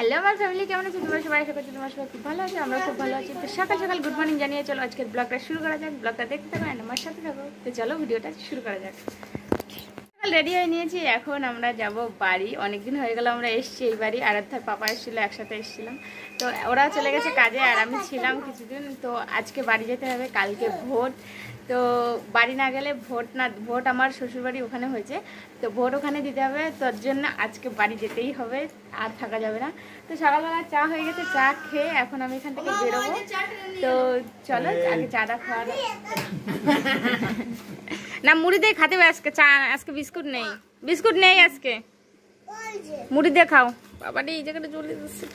Hello আমার family, কেমন আছো তোমরা সবাই? আশা করছি তোমরা সবাই খুব ভালো আছো, আমরা খুব ভালো আছি। তো সকাল সকাল গুড মর্নিং জানিয়ে চলো আজকের ব্লগটা শুরু করা যাক। ব্লগটা দেখতে থাকো আর আমার সাথে থাকো। তো চলো ভিডিওটা শুরু করা যাক। সকাল রেডি হয়ে নিয়েছি, এখন আমরা যাব বাড়ি। অনেকদিন হয়ে গেল আমরা এসছি এই বাড়ি। আরাধ্যার পাপা এসেছিলো, একসাথে এসেছিলাম। তো ওরা চলে গেছে কাজে আর আমি ছিলাম কিছুদিন। তো আজকে বাড়ি যেতে হবে, কালকে ভোট। তো বাড়ি না গেলে ভোট আমার শ্বশুরবাড়ি ওখানে হয়েছে, তো ভোট ওখানে দিতে হবে। তোর জন্য আজকে বাড়ি যেতেই হবে, আর থাকা যাবে না। তো সকালবেলা চা হয়ে গেছে, চা খেয়ে এখন আমি এখান থেকে বেরোবো। তো চলো আগে চাটা খাওয়া না, মুড়ি দিয়ে খাতে হবে আজকে। চা আজকে বিস্কুট নেই আজকে, মুড়ি দিয়ে খাও। বাবারে এই জায়গাটা চলে যাচ্ছে।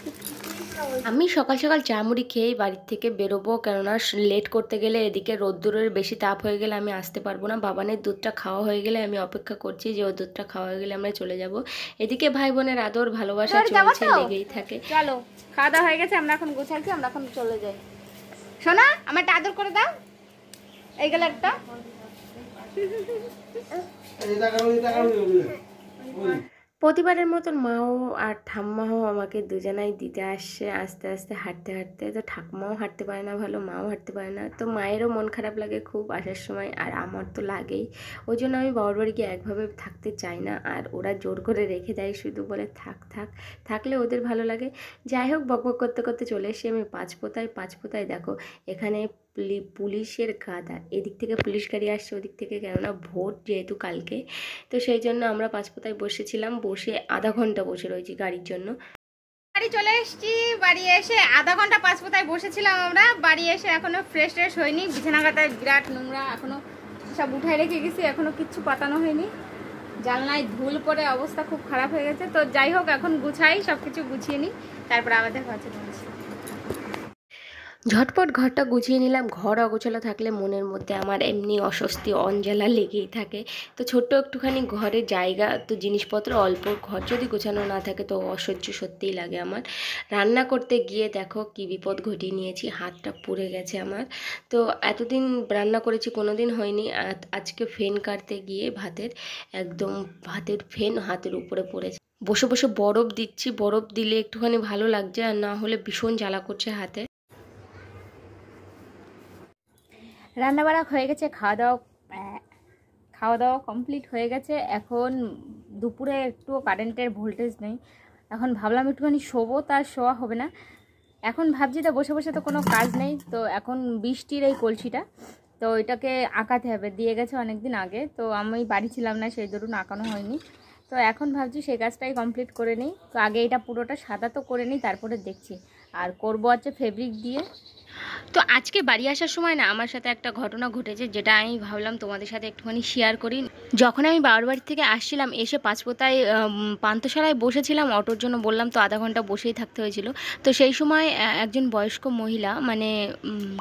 আমি সকাল সকাল চা মুড়ি খেয়েই বাড়ির থেকে বেরোবো, কেননা লেট করতে গেলে এদিকে রোদ্দুরের বেশি তাপ হয়ে গেলে আমি আসতে পারবো না। বাবানের দুধটা খাওয়া হয়ে গেলে আমি অপেক্ষা করছি যে ওর দুধটা খাওয়া হয়ে গেলে আমরা চলে যাব। এদিকে ভাই বোনের আদর ভালোবাসা চলছে, লেগেই থাকে। চলো খাওয়া দাওয়া হয়ে গেছে, আমরা এখন গোছাচ্ছি, আমরা এখন চলে যাই। শোনা, আমারটা আদর করে দাও। এই গেল একটা। প্রতিবারের মতন মাও আর ঠাম্মাও আমাকে দুজনাই দিতে আসছে আস্তে আস্তে হাঁটতে হাঁটতে। তো ঠাকুমাও হাঁটতে পারে না ভালো, মাও হাঁটতে পারে না। তো মায়েরও মন খারাপ লাগে খুব আসার সময়, আর আমার তো লাগেই। ওই জন্য আমি বাবার বাড়ি গিয়ে একভাবে থাকতে চাই না, আর ওরা জোর করে রেখে দেয়, শুধু বলে থাকলে ওদের ভালো লাগে। যাই হোক, বকবক করতে করতে চলে এসে আমি পাঁচপোতায় দেখো এখানে পুলিশের গাদা। এদিক থেকে পুলিশ গাড়ি আসছে, ওদিক থেকে, কেননা ভোট যেহেতু কালকে। তো সেই জন্য আমরা পাঁচপোতায় বসেছিলাম, বসে আধা ঘন্টা বসে রয়েছি গাড়ির জন্য। বাড়ি চলে এসেছি, বাড়ি এসে আধা ঘন্টা পাঁচপোতায় বসেছিলাম আমরা। বাড়ি এসে এখনো ফ্রেশ হয়নি, বিছানা কাটায় বিরাট নোংরা, এখনো সব উঠায় রেখে গেছি, এখনো কিচ্ছু পাতানো হয়নি। জানলায় ধুল পড়ে অবস্থা খুব খারাপ হয়ে গেছে। তো যাই হোক, এখন গুছাই, সব কিছু গুছিয়ে নিই, তারপর আমাদের কাছে বলছি। ঝটপট ঘরটা গুছিয়ে নিলাম। ঘর অগোছালো থাকলে মনের মধ্যে আমার এমনি অস্বস্তি অঞ্জলা লেগেই থাকে। তো ছোট্ট একটুখানি ঘরে জায়গা, তো জিনিসপত্র অল্প, ঘর যদি গোছানো না থাকে তো অসহ্য সত্যিই লাগে আমার। রান্না করতে গিয়ে দেখো কি বিপদ ঘটিয়ে নিয়েছি, হাতটা পুড়ে গেছে আমার। তো এতদিন রান্না করেছি, কোনো দিন হয়নি। আজকে ফেন কাটতে গিয়ে ভাতের ফেন হাতের উপরে পড়েছে। বসে বসে বরফ দিচ্ছি, বরফ দিলে একটুখানি ভালো লাগছে, আর না হলে ভীষণ জ্বালা করছে হাতে। রান্নাবাড়া হয়ে গেছে, খাওয়া দাওয়া কমপ্লিট হয়ে গেছে। এখন দুপুরে একটুও কারেন্টের ভোল্টেজ নেই। এখন ভাবলাম একটুখানি শোবো, তার শোয়া হবে না। এখন ভাবছি তো বসে বসে তো কোনো কাজ নেই। তো এখন বৃষ্টির এই কলসিটা, তো এটাকে আঁকাতে হবে, দিয়ে গেছে অনেক দিন আগে। তো আমি বাড়ি ছিলাম না, সেই দরুন আঁকানো হয়নি। তো এখন ভাবছি সেই কাজটাই কমপ্লিট করে নিই। তো আগে এটা পুরোটা সাদা তো করে নিই, তারপরে দেখছি। আর করবো হচ্ছে ফেব্রিক দিয়ে। তো আজকে বাড়ি আসার সময় না আমার সাথে একটা ঘটনা ঘটেছে, যেটা আমি ভাবলাম তোমাদের সাথে একটুখানি শেয়ার করি। যখন আমি বাবার বাড়ি থেকে আসছিলাম, এসে পাঁচপোতায় পান্থশালায় বসেছিলাম, অটোর জন্য বললাম, তো আধা ঘন্টা বসেই থাকতে হয়েছিল। তো সেই সময় একজন বয়স্ক মহিলা, মানে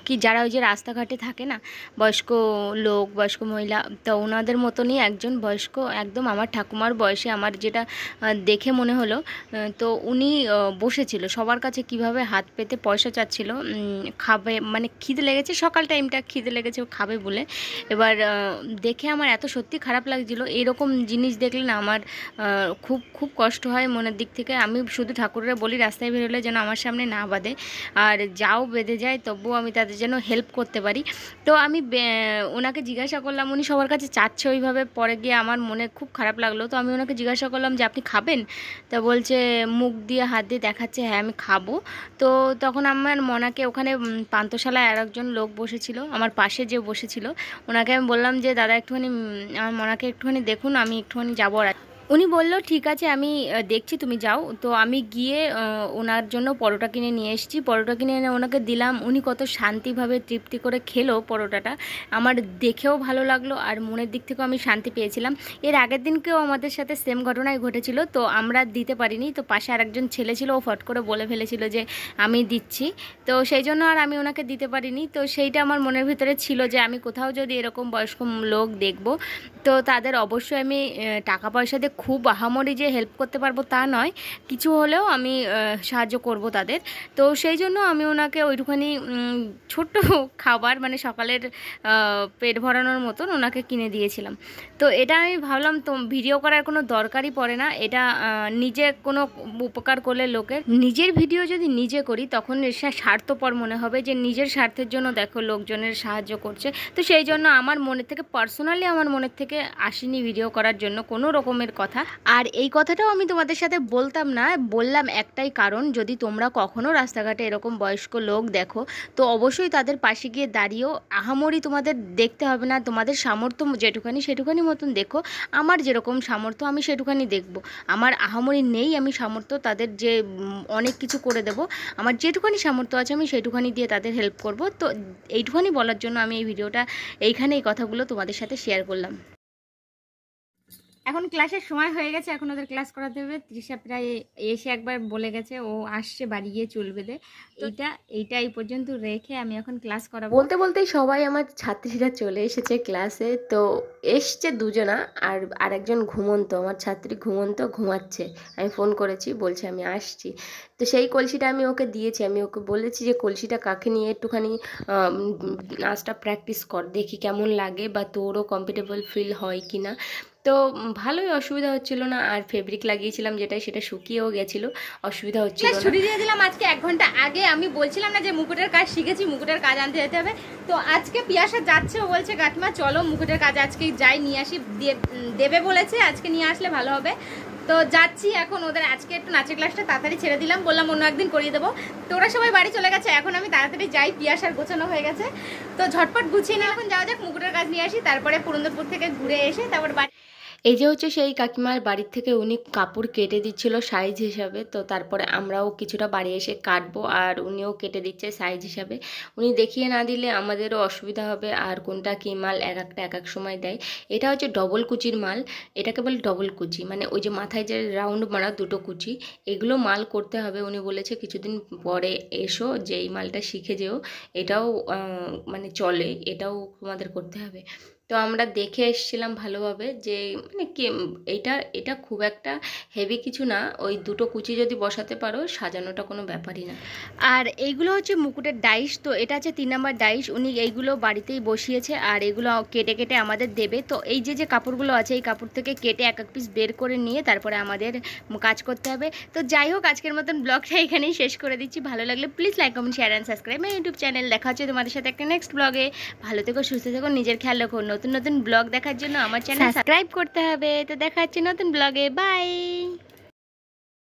কি যারা ওই যে রাস্তাঘাটে থাকে না, বয়স্ক লোক, বয়স্ক মহিলা, তো ওনাদের মতনই একজন বয়স্ক, একদম আমার ঠাকুমার বয়সে, আমার যেটা দেখে মনে হলো। তো উনি বসেছিল, সবার কাছে কিভাবে হাত পেতে পয়সা চাচ্ছিল, খাবে মানে খিদে লেগেছে, সকাল টাইমটা খিদে লেগেছে, ও খাবে বলে। এবার দেখে আমার এত সত্যি খারাপ লাগছিল। এরকম জিনিস দেখলে না আমার খুব খুব কষ্ট হয় মনের দিক থেকে। আমি শুধু ঠাকুরের বলি রাস্তায় বেরোলে যেন আমার সামনে না বাঁধে, আর যাও বেঁধে যায় তবুও আমি তাদের যেন হেল্প করতে পারি। তো আমি ওনাকে জিজ্ঞাসা করলাম, উনি সবার কাছে চাচ্ছে ওইভাবে, পরে গিয়ে আমার মনে খুব খারাপ লাগলো। তো আমি ওনাকে জিজ্ঞাসা করলাম যে আপনি খাবেন? তো বলছে, মুখ দিয়ে হাত দিয়ে দেখাচ্ছে হ্যাঁ আমি খাবো। তো তখন আমার মনাকে, ওখানে পান্থশালায় আর একজন লোক বসেছিল আমার পাশে, যে বসেছিল, ওনাকে আমি বললাম যে দাদা একটুখানি আমার মনাকে একটুখানি দেখুন, আমি একটুখানি যাবো। উনি বললো ঠিক আছে, আমি দেখছি, তুমি যাও। তো আমি গিয়ে ওনার জন্য পরোটা কিনে নিয়ে এসেছি। পরোটা কিনে এনে ওনাকে দিলাম। উনি কত শান্তিভাবে তৃপ্তি করে খেলো পরোটাটা, আমার দেখেও ভালো লাগলো, আর মনের দিক থেকেও আমি শান্তি পেয়েছিলাম। এর আগের দিনকেও আমাদের সাথে সেম ঘটনাই ঘটেছিল, তো আমরা দিতে পারিনি। তো পাশে আরেকজন ছেলে ছিল, ও ফট করে বলে ফেলেছিল যে আমি দিচ্ছি, তো সেই জন্য আর আমি ওনাকে দিতে পারিনি। তো সেইটা আমার মনের ভিতরে ছিল যে আমি কোথাও যদি এরকম বয়স্ক লোক দেখব, তো তাদের অবশ্যই আমি টাকা পয়সা দিয়ে খুব আহামরি যে হেল্প করতে পারবো তা নয়, কিছু হলেও আমি সাহায্য করব তাদের। তো সেই জন্য আমি ওনাকে ওইটুখানি ছোট্ট খাবার মানে সকালের পেট ভরানোর মতন ওনাকে কিনে দিয়েছিলাম। তো এটা আমি ভাবলাম তো ভিডিও করার কোনো দরকারই পড়ে না, এটা নিজে কোনো উপকার করলে লোকের, নিজের ভিডিও যদি নিজে করি তখন সে স্বার্থপর মনে হবে যে নিজের স্বার্থের জন্য দেখো লোকজনের সাহায্য করছে। তো সেই জন্য আমার মনের থেকে পার্সোনালি আমার মনের থেকে আসেনি ভিডিও করার জন্য কোনো রকমের কথা। আর এই কথাটাও আমি তোমাদের সাথে বলতাম না, বললাম একটাই কারণ, যদি তোমরা কখনো রাস্তাঘাটে এরকম বয়স্ক লোক দেখো তো অবশ্যই তাদের পাশে গিয়ে দাঁড়িয়েও আহামরি তোমাদের দেখতে হবে না, তোমাদের সামর্থ্য যেটুখানি সেটুখানি মতন দেখো। আমার যেরকম সামর্থ্য আমি সেটুখানি দেখব, আমার আহামরি নেই আমি সামর্থ্য তাদের যে অনেক কিছু করে দেব, আমার যেটুখানি সামর্থ্য আছে আমি সেটুখানি দিয়ে তাদের হেল্প করব। তো এইটুখানি বলার জন্য আমি এই ভিডিওটা এইখানে এই কথাগুলো তোমাদের সাথে শেয়ার করলাম। এখন ক্লাসের সময় হয়ে গেছে, এখন ওদের ক্লাস করাতে হবে। তৃষা প্রায় এসে একবার বলে গেছে ও আসছে বাড়ি গিয়ে চুল বেঁধে। এইটা এই পর্যন্ত রেখে আমি এখন ক্লাস করাবো। বলতে বলতেই সবাই আমার ছাত্রীরা চলে এসেছে ক্লাসে। তো এসছে দুজনা, আর আরেকজন ঘুমন্ত, আমার ছাত্রী ঘুমাচ্ছে। আমি ফোন করেছি, বলছে আমি আসছি। তো সেই কলসিটা আমি ওকে দিয়েছি, আমি ওকে বলেছি যে কলসিটা কাকে নিয়ে একটুখানি নাচটা প্র্যাকটিস কর, দেখি কেমন লাগে বা তোরও কমফর্টেবল ফিল হয় কি না। তো ভালোই, অসুবিধা হচ্ছিল না। আর ফেব্রিক লাগিয়েছিলাম যেটাই, সেটা শুকিয়েও গেছিলো, অসুবিধা হচ্ছিল না। ছুটি দিয়ে দিলাম আজকে 1 ঘন্টা আগে। আমি বলছিলাম না যে মুকুটের কাজ শিখেছি, মুকুটের কাজ আনতে যেতে হবে। তো আজকে পিয়াসা যাচ্ছে, ও বলছে কাকিমা চলো মুকুটের কাজ আজকে যাই নিয়ে আসি, দেবে বলেছে, আজকে নিয়ে আসলে ভালো হবে। তো যাচ্ছি এখন। ওদের আজকে একটু নাচের ক্লাসটা তাড়াতাড়ি ছেড়ে দিলাম, বললাম অন্য একদিন করিয়ে দেবো। তো ওরা সবাই বাড়ি চলে গেছে, এখন আমি তাড়াতাড়ি যাই, পিয়াসার গোছানো হয়ে গেছে। তো ঝটপট গুছিয়ে নিয়ে এখন যাওয়া যাক, মুকুটের কাজ নিয়ে আসি, তারপরে পুরন্দরপুর থেকে ঘুরে এসে তারপর বাড়ি। এই যে হচ্ছে সেই কাকিমার বাড়ির থেকে উনি কাপড় কেটে দিচ্ছিল সাইজ হিসাবে। তো তারপরে আমরাও কিছুটা বাড়ি এসে কাটবো, আর উনিও কেটে দিচ্ছে সাইজ হিসাবে। উনি দেখিয়ে না দিলে আমাদেরও অসুবিধা হবে, আর কোনটা কী মাল এক এক সময় দেয়। এটা হচ্ছে ডবল কুচির মাল, এটাকে বলে ডবল কুচি, মানে ওই যে মাথায় যে রাউন্ড মারা দুটো কুচি, এগুলো মাল করতে হবে। উনি বলেছে কিছুদিন পরে এসো, যে এই মালটা শিখে যেও, এটাও মানে চলে, এটাও তোমাদের করতে হবে। তো আমরা দেখে এসেছিলাম ভালোভাবে যে মানে কি এটা খুব একটা হেভি কিছু না, ওই দুটো কুচি যদি বসাতে পারো সাজানোটা কোনো ব্যাপারই না। আর এইগুলো হচ্ছে মুকুটের ডাইস। তো এটা হচ্ছে 3 নম্বর ডাইস, উনি এইগুলো বাড়িতেই বসিয়েছে, আর এগুলো কেটে কেটে আমাদের দেবে। তো এই যে কাপড়গুলো আছে, এই কাপড় থেকে কেটে এক পিস বের করে নিয়ে তারপরে আমাদের কাজ করতে হবে। তো যাই হোক, আজকের মতন ব্লগটা এখানেই শেষ করে দিচ্ছি। ভালো লাগলে please like comment share and subscribe my YouTube channel. দেখা হচ্ছে তোমাদের সাথে একটা নেক্সট ব্লগে। ভালো থেকো, সুস্থ থেকো, নিজের খেয়াল রাখো। নতুন নতুন ব্লগ দেখার জন্য আমার চ্যানেল সাবস্ক্রাইব করতে হবে। তো দেখা হচ্ছে নতুন ব্লগে, বাই।